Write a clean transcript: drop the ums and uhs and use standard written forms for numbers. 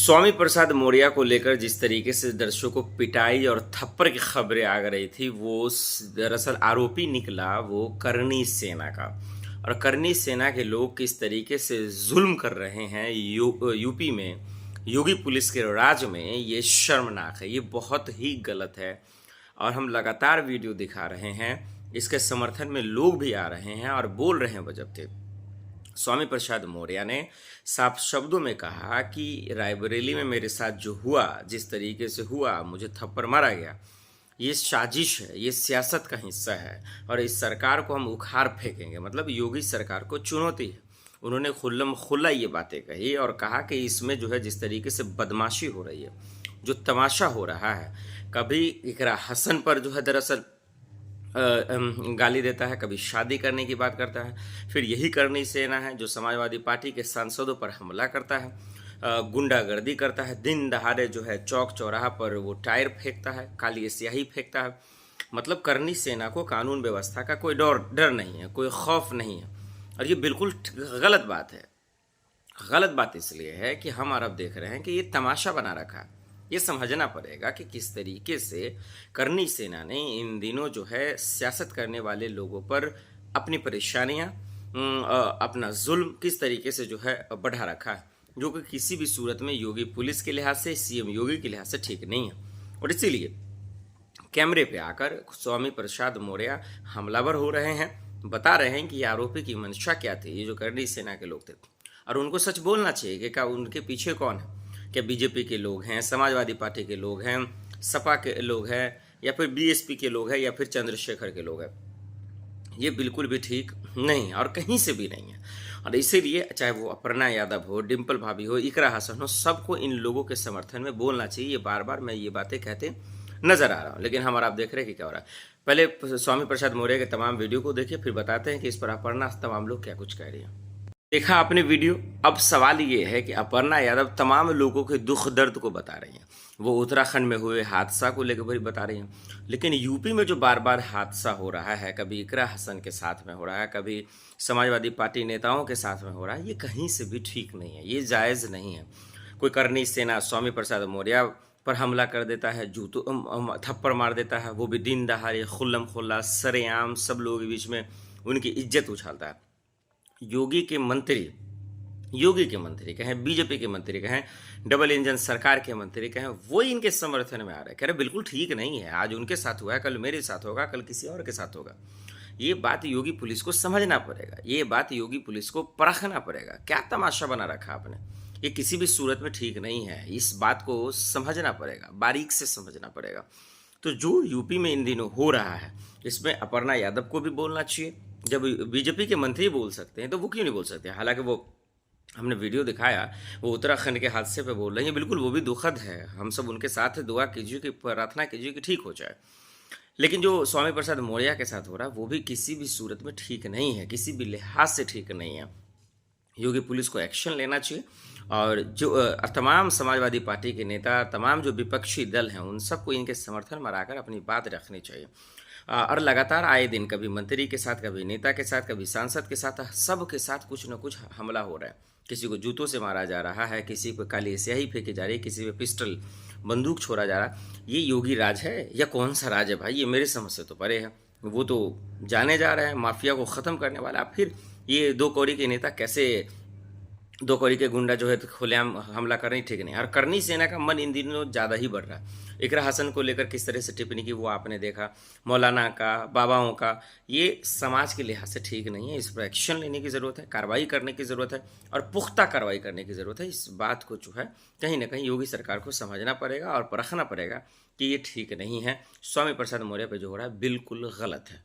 स्वामी प्रसाद मौर्य को लेकर जिस तरीके से दर्शकों को पिटाई और थप्पड़ की खबरें आ रही थी, वो दरअसल आरोपी निकला वो करनी सेना का। और करनी सेना के लोग किस तरीके से जुल्म कर रहे हैं यूपी में, योगी पुलिस के राज में, ये शर्मनाक है, ये बहुत ही गलत है। और हम लगातार वीडियो दिखा रहे हैं, इसके समर्थन में लोग भी आ रहे हैं और बोल रहे हैं बजबते। स्वामी प्रसाद मौर्य ने साफ शब्दों में कहा कि रायबरेली में मेरे साथ जो हुआ, जिस तरीके से हुआ, मुझे थप्पड़ मारा गया, ये साजिश है, ये सियासत का हिस्सा है और इस सरकार को हम उखाड़ फेंकेंगे। मतलब योगी सरकार को चुनौती है। उन्होंने खुल्लम खुल्ला ये बातें कही और कहा कि इसमें जो है जिस तरीके से बदमाशी हो रही है, जो तमाशा हो रहा है, कभी इकरा हसन पर जो है दरअसल गाली देता है, कभी शादी करने की बात करता है, फिर यही करनी सेना है जो समाजवादी पार्टी के सांसदों पर हमला करता है, गुंडागर्दी करता है, दिन दहाड़े जो है चौक चौराहा पर वो टायर फेंकता है, काली स्याही फेंकता है। मतलब करनी सेना को कानून व्यवस्था का कोई डर नहीं है, कोई खौफ नहीं है। और ये बिल्कुल गलत बात है। गलत बात इसलिए है कि हम और अब देख रहे हैं कि ये तमाशा बना रखा है। ये समझना पड़ेगा कि किस तरीके से करनी सेना ने इन दिनों जो है सियासत करने वाले लोगों पर अपनी परेशानियां, अपना जुल्म किस तरीके से जो है बढ़ा रखा है, जो कि किसी भी सूरत में योगी पुलिस के लिहाज से, सीएम योगी के लिहाज से ठीक नहीं है। और इसीलिए कैमरे पे आकर स्वामी प्रसाद मौर्य हमलावर हो रहे हैं, बता रहे हैं कि आरोपी की मंशा क्या थी, ये जो करनी सेना के लोग थे। और उनको सच बोलना चाहिए कि क्या उनके पीछे कौन है। क्या बीजेपी के लोग हैं, समाजवादी पार्टी के लोग हैं, सपा के लोग हैं, या फिर बीएसपी के लोग हैं, या फिर चंद्रशेखर के लोग हैं। ये बिल्कुल भी ठीक नहीं और कहीं से भी नहीं है। और इसीलिए चाहे वो अपर्णा यादव हो, डिम्पल भाभी हो, इकरा हसन हो, सबको इन लोगों के समर्थन में बोलना चाहिए। ये बार बार मैं ये बातें कहते नजर आ रहा हूँ, लेकिन हम आप देख रहे हैं कि क्या हो रहा है। पहले स्वामी प्रसाद मौर्य के तमाम वीडियो को देखिए, फिर बताते हैं कि इस पर अपर्णा तमाम लोग क्या कुछ कह रही हैं। देखा आपने वीडियो। अब सवाल ये है कि अपर्णा यादव तमाम लोगों के दुख दर्द को बता रही हैं। वो उत्तराखंड में हुए हादसा को लेकर भी बता रही हैं, लेकिन यूपी में जो बार बार हादसा हो रहा है, कभी इकरा हसन के साथ में हो रहा है, कभी समाजवादी पार्टी नेताओं के साथ में हो रहा है, ये कहीं से भी ठीक नहीं है, ये जायज़ नहीं है। कोई करनी सेना स्वामी प्रसाद मौर्य पर हमला कर देता है, जूतों थप्पड़ मार देता है, वो भी दिन दहाड़े, खुल्लम खुल्ला, सरेआम, सब लोगों के बीच में उनकी इज्जत उछालता है। योगी के मंत्री कहें, बीजेपी के मंत्री कहें, डबल इंजन सरकार के मंत्री कहें, वो इनके समर्थन में आ रहे हैं, कह रहे बिल्कुल ठीक नहीं है। आज उनके साथ हुआ है, कल मेरे साथ होगा, कल किसी और के साथ होगा। ये बात योगी पुलिस को समझना पड़ेगा, ये बात योगी पुलिस को परखना पड़ेगा। क्या तमाशा बना रखा आपने, ये किसी भी सूरत में ठीक नहीं है। इस बात को समझना पड़ेगा, बारीक से समझना पड़ेगा। तो जो यूपी में इन दिनों हो रहा है, इसमें अपर्णा यादव को भी बोलना चाहिए। जब बीजेपी के मंत्री बोल सकते हैं तो वो क्यों नहीं बोल सकते। हालांकि वो हमने वीडियो दिखाया, वो उत्तराखंड के हादसे पे बोल रहे हैं, बिल्कुल वो भी दुखद है। हम सब उनके साथ दुआ कीजिए, कि प्रार्थना कीजिए कि ठीक हो जाए। लेकिन जो स्वामी प्रसाद मौर्य के साथ हो रहा है, वो भी किसी भी सूरत में ठीक नहीं है, किसी भी लिहाज से ठीक नहीं है। योगी पुलिस को एक्शन लेना चाहिए और जो तमाम समाजवादी पार्टी के नेता, तमाम जो विपक्षी दल हैं, उन सबको इनके समर्थन में आकर अपनी बात रखनी चाहिए। और लगातार आए दिन कभी मंत्री के साथ, कभी नेता के साथ, कभी सांसद के साथ, सब के साथ कुछ न कुछ हमला हो रहा है। किसी को जूतों से मारा जा रहा है, किसी को काली स्याही फेंकी जा रही है, किसी पे पिस्टल बंदूक छोड़ा जा रहा है। ये योगी राज है या कौन सा राज है भाई, ये मेरे समझ से तो परे है। वो तो जाने जा रहे हैं माफिया को ख़त्म करने वाला। फिर ये दो कौड़ी के नेता कैसे, दो कौड़ी के गुंडा जो है तो खुलेआम हमला करनी ठीक नहीं। और करनी सेना का मन इन दिनों ज़्यादा ही बढ़ रहा है। इकरा हसन को लेकर किस तरह से टिप्पणी की वो आपने देखा, मौलाना का, बाबाओं का, ये समाज के लिहाज से ठीक नहीं है। इस पर एक्शन लेने की ज़रूरत है, कार्रवाई करने की ज़रूरत है और पुख्ता कार्रवाई करने की ज़रूरत है। इस बात को जो है कहीं ना कहीं योगी सरकार को समझना पड़ेगा और परखना पड़ेगा कि ये ठीक नहीं है। स्वामी प्रसाद मौर्य पर जो हो रहा है बिल्कुल गलत है।